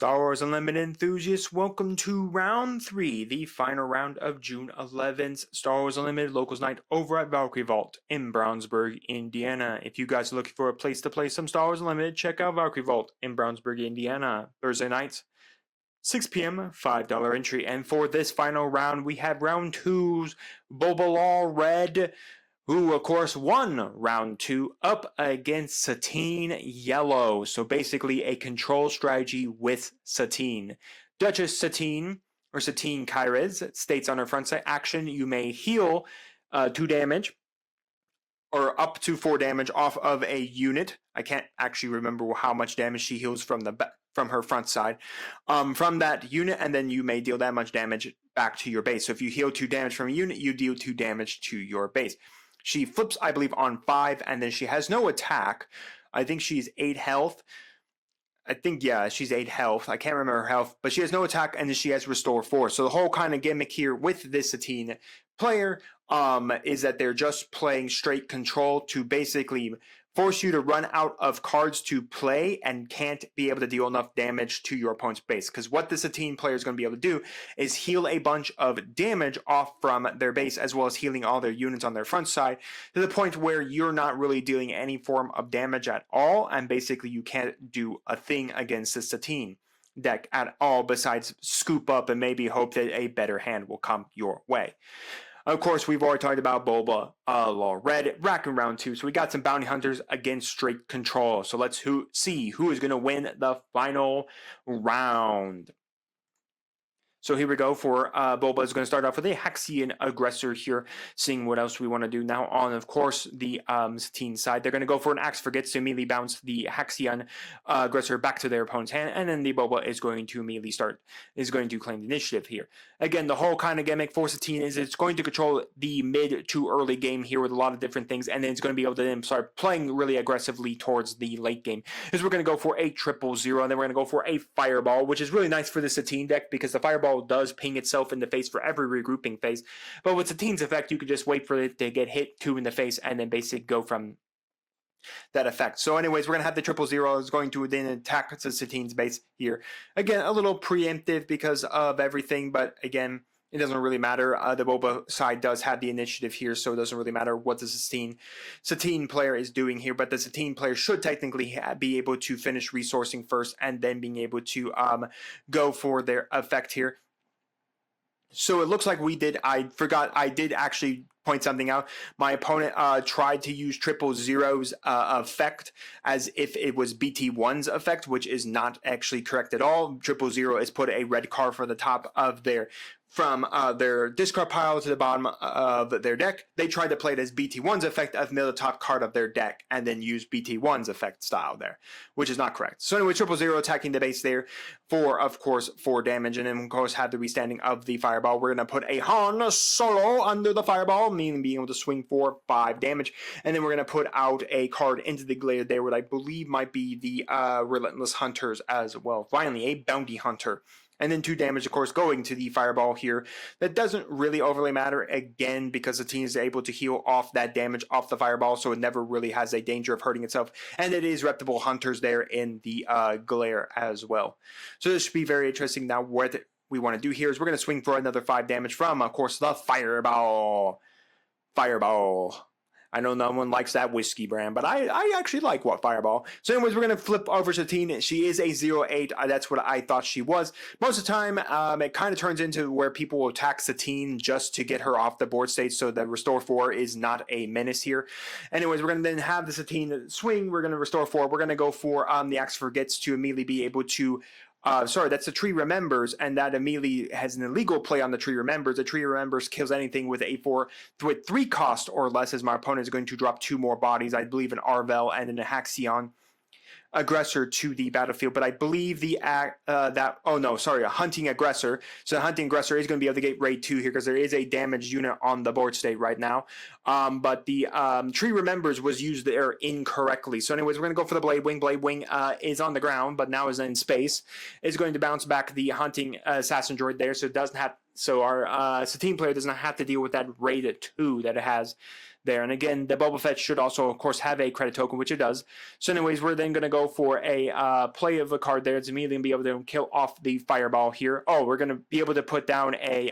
Star Wars Unlimited enthusiasts, welcome to round 3, the final round of June 11th Star Wars Unlimited Locals Night over at Valkyrie Vault in Brownsburg, Indiana. If you guys are looking for a place to play some Star Wars Unlimited, check out Valkyrie Vault in Brownsburg, Indiana. Thursday nights, 6 p.m., $5 entry. And for this final round, we have round 2's Boba Red, who of course won round 2 up against Satine Yellow. So basically a control strategy with Satine. Duchess Satine, or Satine 𝐒𝐍𝐶, states on her front side, action, you may heal 2 damage or up to 4 damage off of a unit. I can't actually remember how much damage she heals from her front side. From that unit, and then you may deal that much damage back to your base. So if you heal 2 damage from a unit, you deal 2 damage to your base. She flips, I believe, on 5, and then she has no attack. I think she's 8 health. I think, yeah, she's 8 health. I can't remember her health, but she has no attack, and then she has Restore 4. So the whole kind of gimmick here with this Satine player is that they're just playing straight control to basically force you to run out of cards to play and can't be able to deal enough damage to your opponent's base. Because what the Satine player is going to be able to do is heal a bunch of damage off from their base, as well as healing all their units on their front side, to the point where you're not really dealing any form of damage at all, and basically you can't do a thing against the Satine deck at all besides scoop up and maybe hope that a better hand will come your way. Of course, we've already talked about Boba Red racking round 2. So we got some bounty hunters against straight control. So let's see who is going to win the final round. So here we go for Boba is going to start off with a Haxian aggressor here, seeing what else we want to do now. On, of course, the Satine side, they're going to go for an Axe Forgets to immediately bounce the Haxian aggressor back to their opponent's hand, and then the Boba is going to immediately claim the initiative here. Again, the whole kind of gimmick for Satine is it's going to control the mid to early game here with a lot of different things, and then it's going to be able to then start playing really aggressively towards the late game. Is we're going to go for a 000, and then we're going to go for a Fireball, which is really nice for the Satine deck because the Fireball does ping itself in the face for every regrouping phase. But with Satine's effect, you could just wait for it to get hit 2 in the face and then basically go from that effect. So anyways, we're going to have the 000 is going to then attack the Satine's base here. Again, a little preemptive because of everything, but again, it doesn't really matter. The Boba side does have the initiative here, so it doesn't really matter what the Satine player is doing here, but the Satine player should technically be able to finish resourcing first and then being able to go for their effect here. So it looks like we did. I forgot. I did actually point something out. My opponent tried to use 000's effect as if it was BT1's effect, which is not actually correct at all. 000 is put a red card for the top of their discard pile to the bottom of their deck. They tried to play it as BT1's effect as the top card of their deck and then use BT1's effect style there, which is not correct. So anyway, 000 attacking the base there for, of course, 4 damage, and then of course have the restanding of the Fireball. We're going to put a Han Solo under the Fireball, meaning being able to swing for 5 damage, and then we're going to put out a card into the glare there, what I believe might be the Relentless Hunters as well. Finally, a Bounty Hunter. And then 2 damage, of course, going to the Fireball here. That doesn't really overly matter, again, because the team is able to heal off that damage off the Fireball, so it never really has a danger of hurting itself. And it is reputable Hunters there in the glare as well. So this should be very interesting. Now, what we want to do here is we're going to swing for another 5 damage from, of course, the Fireball. I know no one likes that whiskey brand, but I actually like what Fireball. So anyways, we're going to flip over Satine. She is a 0-8. That's what I thought she was. Most of the time, it kind of turns into where people will attack Satine just to get her off the board state, so that Restore 4 is not a menace here. Anyways, we're going to then have the Satine swing. We're going to Restore 4. We're going to go for the Axe Forgets to immediately be able to sorry, that's the Tree Remembers, and that immediately has an illegal play on the Tree Remembers. The Tree Remembers kills anything with a 3 cost or less, as my opponent is going to drop 2 more bodies, I believe an Arvel and an Haxian aggressor to the battlefield. But I believe a hunting aggressor. So the hunting aggressor is going to be able to get raid 2 here because there is a damaged unit on the board state right now. But the Tree Remembers was used there incorrectly. So anyways, we're going to go for the Blade Wing. Blade Wing is on the ground, but now is in space. It's going to bounce back the hunting assassin droid there, so it doesn't have So our Satine player does not have to deal with that rate 2 that it has there. And again, the Boba Fett should also, of course, have a credit token, which it does. So anyways, we're then going to go for a play of a card there. It's immediately going to be able to kill off the fireball here. Oh, we're going to be able to put down a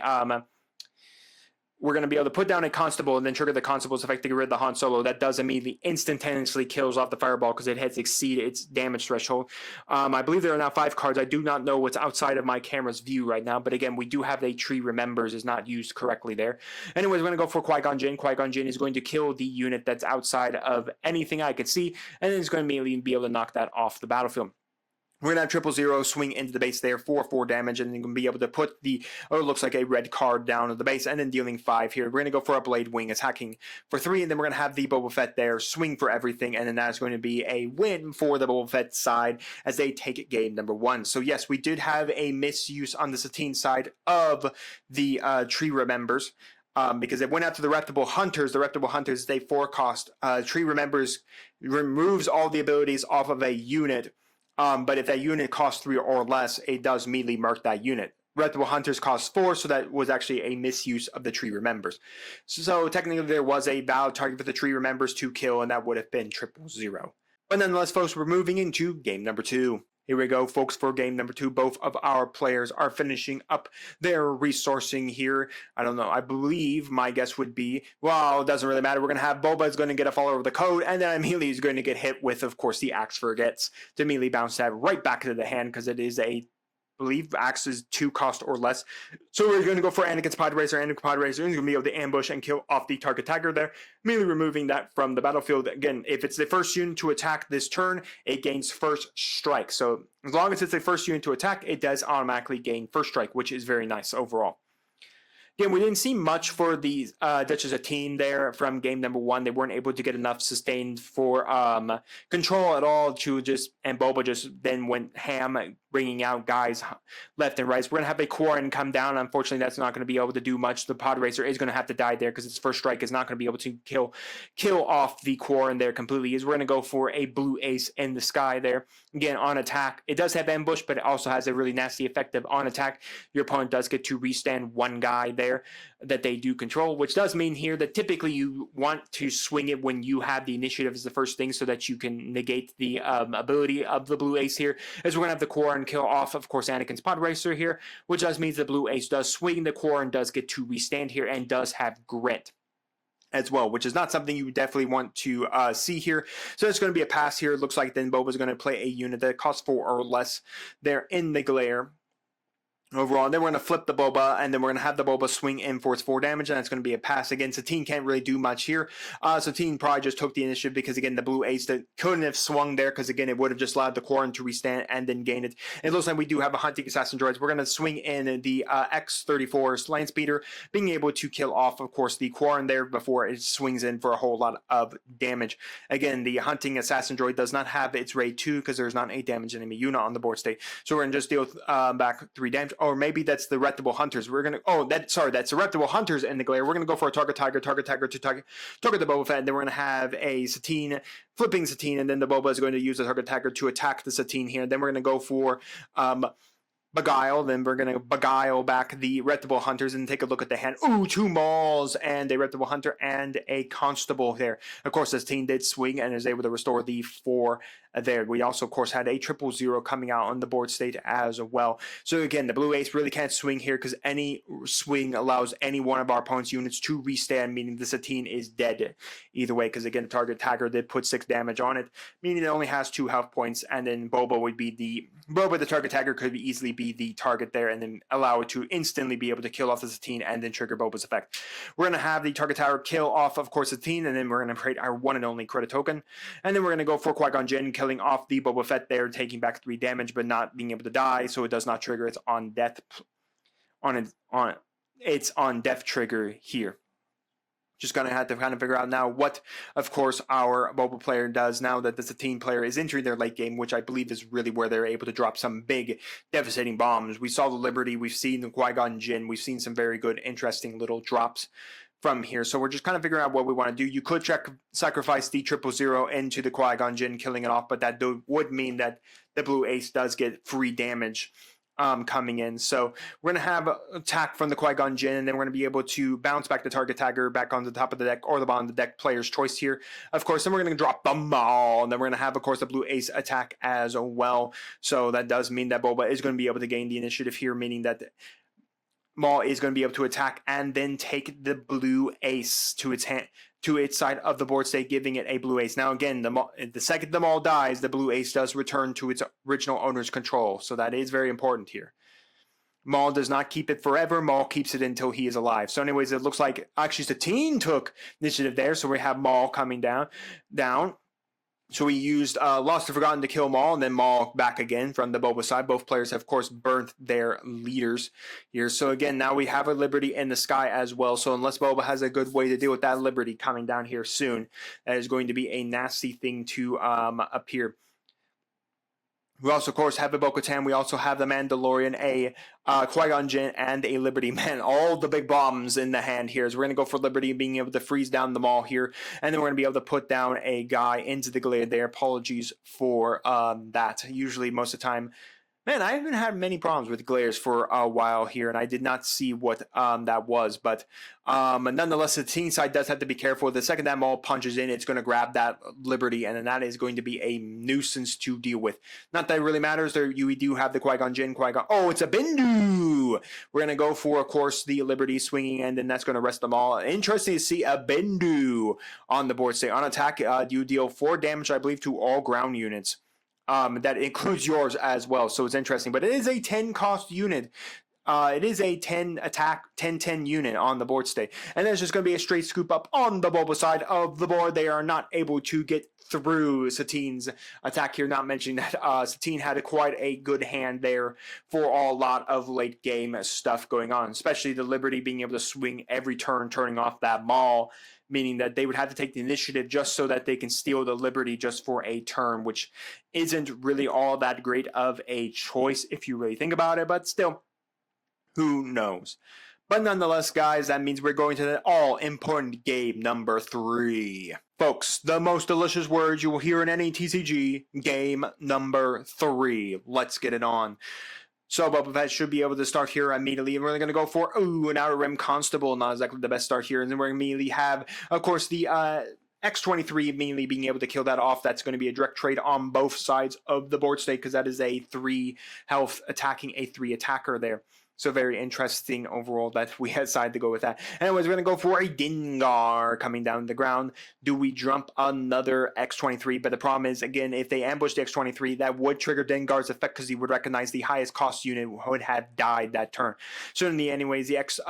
constable and then trigger the constable's effect to get rid of the Han Solo. That does immediately instantaneously kills off the fireball because it has exceeded its damage threshold. I believe there are now 5 cards. I do not know what's outside of my camera's view right now, but again, we do have a tree remembers is not used correctly there. Anyways, we're going to go for Qui-Gon Jinn. Qui-Gon Jinn is going to kill the unit that's outside of anything I could see, and then it's going to immediately be able to knock that off the battlefield. We're going to have 000 swing into the base there for 4 damage, and then going to be able to put the, it looks like a red card down to the base, and then dealing 5 here. We're going to go for a Blade Wing, attacking for 3, and then we're going to have the Boba Fett there, swing for everything, and then that's going to be a win for the Boba Fett side as they take game number 1. So yes, we did have a misuse on the Satine side of the Tree Remembers. Because it went out to the Reputable Hunters. The Reputable Hunters, they 4-cost. Tree Remembers removes all the abilities off of a unit. But if that unit costs 3 or less, it does immediately mark that unit. Reputable Hunters cost 4, so that was actually a misuse of the Tree Remembers. So technically there was a valid target for the Tree Remembers to kill, and that would have been 000. But nonetheless, folks, we're moving into game number 2. Here we go, folks, for game number 2. Both of our players are finishing up their resourcing here. I don't know. I believe my guess would be, well, it doesn't really matter. We're going to have Boba is going to get a follower of the code, and then immediately is going to get hit with, of course, the 𝐒𝐲�𝐶𝐿 to immediately bounce that right back into the hand because it is a, I believe 𝐒𝐲𝐿 is 2 cost or less. So we're going to go for Anakin's Pod Racer. Anakin's Pod Racer is going to be able to ambush and kill off the target tagger there, immediately removing that from the battlefield. Again, if it's the first unit to attack this turn, it gains first strike. So as long as it's the first unit to attack, it does automatically gain first strike, which is very nice overall. Again, we didn't see much for the Duchess of Satine there from game number 1. They weren't able to get enough sustained for control at all to just, and Boba just then went ham, bringing out guys left and right. So we're going to have a Quarren come down. Unfortunately, that's not going to be able to do much. The Pod Racer is going to have to die there because its first strike is not going to be able to kill off the Quarren there completely. We're going to go for a blue ace in the sky there. Again, on attack, it does have ambush, but it also has a really nasty effect of on attack. Your opponent does get to restand 1 guy there that they do control, which does mean here that typically you want to swing it when you have the initiative as the first thing so that you can negate the ability of the blue ace here. As we're going to have the Quarren kill off, of course, Anakin's Pod Racer here, which does mean the blue ace does swing. The Quarren does get to restand here and does have grit as well, which is not something you definitely want to see here. So it's going to be a pass here. It looks like then Boba's going to play a unit that costs 4 or less there in the glare. Overall, and then we're going to flip the Boba, and then we're going to have the Boba swing in for its 4 damage, and that's going to be a pass. Again, Satine can't really do much here. Satine probably just took the initiative because, again, the blue ace that couldn't have swung there because, again, it would have just allowed the Quarren to restand and then gain it. It looks like we do have a hunting assassin droids. We're going to swing in the X-34 land speeder, being able to kill off, of course, the Quarren there before it swings in for a whole lot of damage. Again, the hunting assassin droid does not have its raid 2 because there's not a damage enemy unit on the board state. So we're going to just deal with back 3 damage. Or maybe that's the Reputable Hunters. We're gonna that's the Reputable Hunters in the glare. We're gonna go for a target tiger to target the Boba Fett, and then we're gonna have a Satine flipping Satine, and then the Boba is going to use the target tiger to attack the Satine here. Then we're gonna go for Beguile, then we're going to beguile back the Reputable Hunters and take a look at the hand. Ooh, 2 Mauls and a Reputable Hunter and a Constable there. Of course, this team did swing and is able to restore the 4 there. We also, of course, had a 000 coming out on the board state as well. So again, the blue ace really can't swing here because any swing allows any one of our opponent's units to restand, meaning the Satine is dead either way because, again, the target tagger did put 6 damage on it, meaning it only has 2 health points, and then Boba would be the target tagger could easily be the target there and then allow it to instantly be able to kill off the Satine and then trigger Boba's effect. We're going to have the target tower kill off, of course, Satine, and then we're going to create our one and only credit token. And then we're going to go for Qui-Gon Jinn, killing off the Boba Fett there, taking back 3 damage, but not being able to die, so it does not trigger its on death trigger here. Just going to have to kind of figure out now what, of course, our Boba player does now that the Satine player is entering their late game, which I believe is really where they're able to drop some big, devastating bombs. We saw the Liberty, we've seen the Qui-Gon Jinn, we've seen some very good, interesting little drops from here. So we're just kind of figuring out what we want to do. You could sacrifice the 000 into the Qui-Gon Jinn, killing it off, but that would mean that the blue ace does get free damage coming in. So we're going to have attack from the Qui-Gon Jinn, and then we're going to be able to bounce back the target tagger back on the top of the deck or the bottom of the deck, player's choice here. Of course, then we're going to drop the Maul, and then we're going to have, of course, the Blue Ace attack as well. So that does mean that Boba is going to be able to gain the initiative here, meaning that Maul is going to be able to attack and then take the Blue Ace to its hand, to its side of the board state, giving it a Blue Ace. Now again, the second the Maul dies, the Blue Ace does return to its original owner's control. So that is very important here. Maul does not keep it forever. Maul keeps it until he is alive. So anyways, it looks like actually Satine took initiative there. So we have Maul coming down. So we used Lost and Forgotten to kill Maul, and then Maul back again from the Boba side. Both players have, of course, burnt their leaders here. So again, now we have a Liberty in the sky as well. So unless Boba has a good way to deal with that Liberty coming down here soon, that is going to be a nasty thing to appear. We also, of course, have a Bo-Katan. We also have the Mandalorian, a Qui-Gon Jinn, and a Liberty. Man, all the big bombs in the hand here. So we're going to go for Liberty, being able to freeze down the Maul here. And then we're going to be able to put down a guy into the glare there. Apologies for that. Usually, most of the time, man, I haven't had many problems with glares for a while here, and I did not see what that was. But nonetheless, the team side does have to be careful. The second that Maul punches in, it's going to grab that Liberty, and then that is going to be a nuisance to deal with. Not that it really matters. We do have the Qui-Gon Jinn, Qui-Gon. Oh, it's a Bendu! We're going to go for, of course, the Liberty swinging, and then that's going to rest them all. Interesting to see a Bendu on the board state. On attack, you deal 4 damage, I believe, to all ground units. That includes yours as well, so it's interesting. But it is a 10 cost unit. It is a 10 attack, 10-10 unit on the board state. And there's just going to be a straight scoop up on the Boba side of the board. They are not able to get through Satine's attack here. Not mentioning that Satine had quite a good hand there for a lot of late game stuff going on, especially the Liberty being able to swing every turn, turning off that Maul, meaning that they would have to take the initiative just so that they can steal the Liberty just for a turn, which isn't really all that great of a choice if you really think about it, but still, who knows? But nonetheless, guys, that means we're going to the all-important game number 3. Folks, the most delicious words you will hear in any TCG, game number 3. Let's get it on. So Boba Fett should be able to start here immediately. And we're going to go for, an Outer Rim Constable. Not exactly the best start here. And then we're going to immediately have, of course, the X-23 immediately being able to kill that off. That's going to be a direct trade on both sides of the board state, because that is a 3 health attacking a 3 attacker there. So very interesting overall that we decided to go with that. Anyways, we're going to go for a Dengar coming down the ground. Do we jump another X-23? But the problem is, again, if they ambush the X-23, that would trigger Dengar's effect, because he would recognize the highest cost unit would have died that turn. So in the anyways, the it's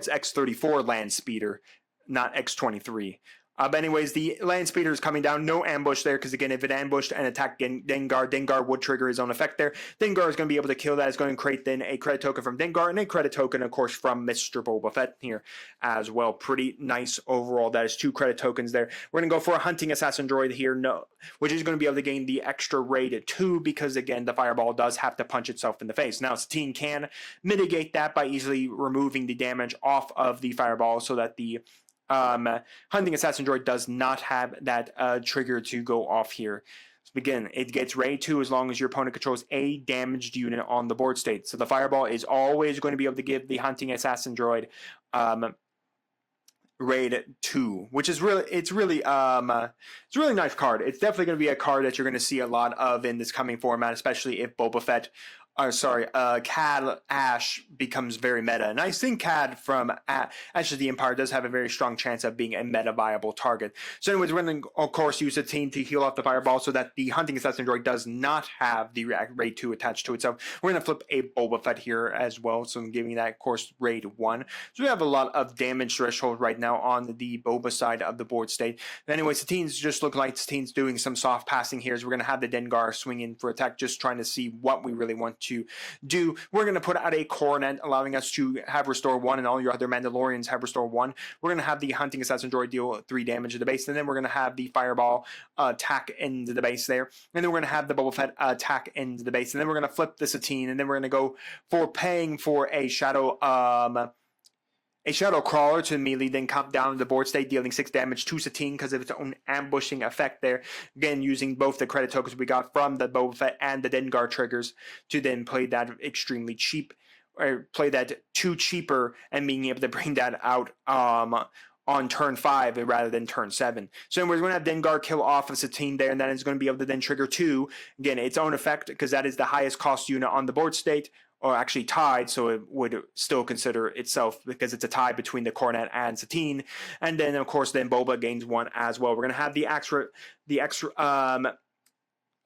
X-34 Land Speeder, not X-23. But anyways, the Land Speeder is coming down. No ambush there, because again, if it ambushed and attacked Dengar, Dengar would trigger his own effect there. Dengar is going to be able to kill that. It's going to create then a credit token from Dengar and a credit token, of course, from Mr. Boba Fett here as well. Pretty nice overall. That is 2 credit tokens there. We're going to go for a Hunting Assassin Droid here, which is going to be able to gain the extra raid 2, because again, the Fireball does have to punch itself in the face. Now, Satine can mitigate that by easily removing the damage off of the Fireball, so that the Hunting Assassin Droid does not have that trigger to go off here. So again, it gets raid 2 as long as your opponent controls a damaged unit on the board state. So the Fireball is always going to be able to give the Hunting Assassin Droid raid 2, which is really, it's a really nice card. It's definitely going to be a card that you're going to see a lot of in this coming format, especially if Boba Fett Cad Ash becomes very meta. And I think Cad from Ash of the Empire does have a very strong chance of being a meta viable target. So anyways, we're going to, of course, use a team to heal off the Fireball so that the Hunting Assassin Droid does not have the Raid 2 attached to it. So we're going to flip a Boba Fett here as well. So I'm giving that, of course, Raid 1. So we have a lot of damage threshold right now on the Boba side of the board state. Anyway, Satine's just looking like Satine's doing some soft passing here. So we're going to have the Dengar swing in for attack, just trying to see what we really want to do. We're going to put out a Coronet, allowing us to have Restore 1, and all your other Mandalorians have Restore 1. We're going to have the Hunting Assassin Droid deal 3 damage to the base, and then we're going to have the Fireball attack into the base there, and then we're going to have the Boba Fett attack into the base, and then we're going to flip the Satine, and then we're going to go for paying for a Shadow a Shadow Crawler to immediately then come down the board state, dealing 6 damage to Satine because of its own ambushing effect there. Again, using both the credit tokens we got from the Boba Fett and the Dengar triggers to then play that extremely cheap, or play that 2 cheaper, and being able to bring that out on turn 5 rather than turn 7. So we're going to have Dengar kill off of Satine there, and then it's going to be able to then trigger 2. Again, its own effect, because that is the highest cost unit on the board state, or actually tied, so it would still consider itself, because it's a tie between the Cornet and Satine. And then, of course, then Boba gains 1 as well. We're going to have the extra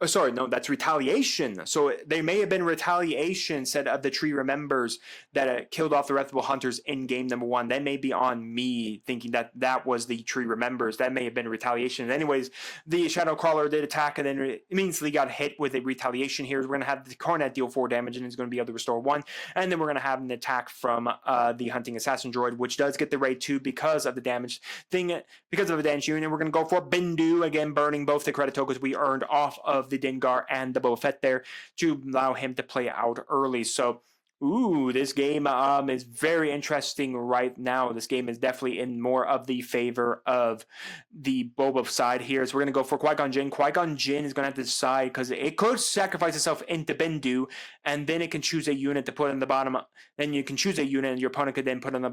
oh, sorry, no, that's retaliation. So there may have been retaliation said of the tree remembers that killed off the reputable hunters in game number 1. That may be on me thinking that that was the tree remembers. That may have been retaliation. Anyways, the Shadow Crawler did attack and then immediately got hit with a retaliation here. We're going to have the Cornet deal 4 damage and it's going to be able to restore 1. And then we're going to have an attack from the Hunting Assassin Droid, which does get the raid 2 because of the damage thing, because of the damage unit. We're going to go for Bendu, again, burning both the credit tokens we earned off of the Dengar and the Boba Fett there to allow him to play out early. So, this game is very interesting right now. This game is definitely in more of the favor of the Boba side here. So we're going to go for Qui-Gon Jinn. Qui-Gon Jinn is going to have to decide, because it could sacrifice itself into Bendu, and then it can choose a unit to put on the bottom. Then you can choose a unit, and your opponent could then put on the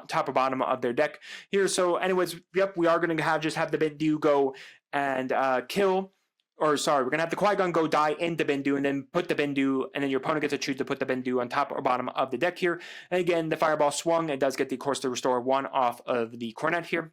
top or bottom of their deck here. So anyways, yep, we are going to have the Bendu go and kill. Or sorry, we're going to have the Qui-Gon go die into Bendu and then put the Bendu, and then your opponent gets to choose to put the Bendu on top or bottom of the deck here. And again, the Fireball swung. It does get the course to restore 1 off of the Cornet here.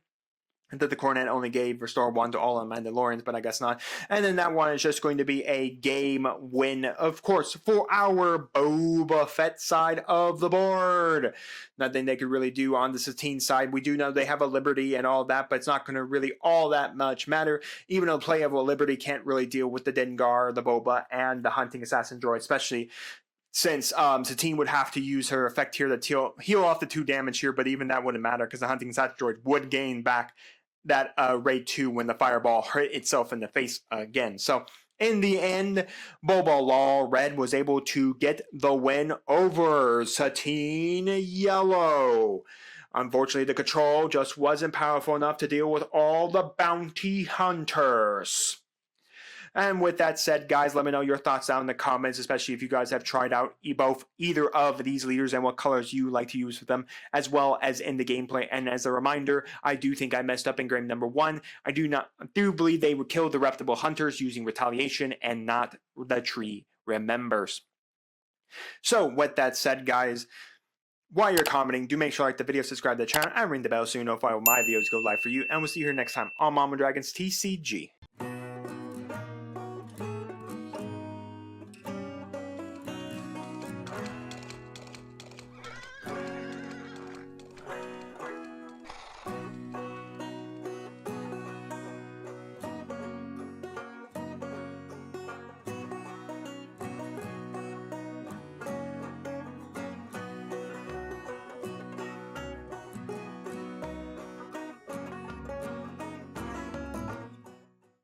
I thought the Cornet only gave restore 1 to all of Mandalorians, but I guess not. And then that one is just going to be a game win, of course, for our Boba Fett side of the board. Nothing they could really do on the Satine side. We do know they have a Liberty and all that, but it's not going to really all that much matter. Even though play of a Liberty can't really deal with the Dengar, the Boba, and the Hunting Assassin Droid, especially since Satine would have to use her effect here to heal off the 2 damage here, but even that wouldn't matter because the Hunting Assassin Droid would gain back that raid 2 when the Fireball hit itself in the face again. So in the end, Boba Law Red was able to get the win over Satine Yellow. Unfortunately, the control just wasn't powerful enough to deal with all the bounty hunters. And with that said, guys, let me know your thoughts down in the comments, especially if you guys have tried out either of these leaders and what colors you like to use for them, as well as in the gameplay. And as a reminder, I do think I messed up in game number 1. I do believe they would kill the reputable hunters using retaliation and not the tree remembers. So with that said, guys, while you're commenting, do make sure to like the video, subscribe to the channel, and ring the bell so you know if my videos go live for you. And we'll see you here next time on Mama Dragons TCG.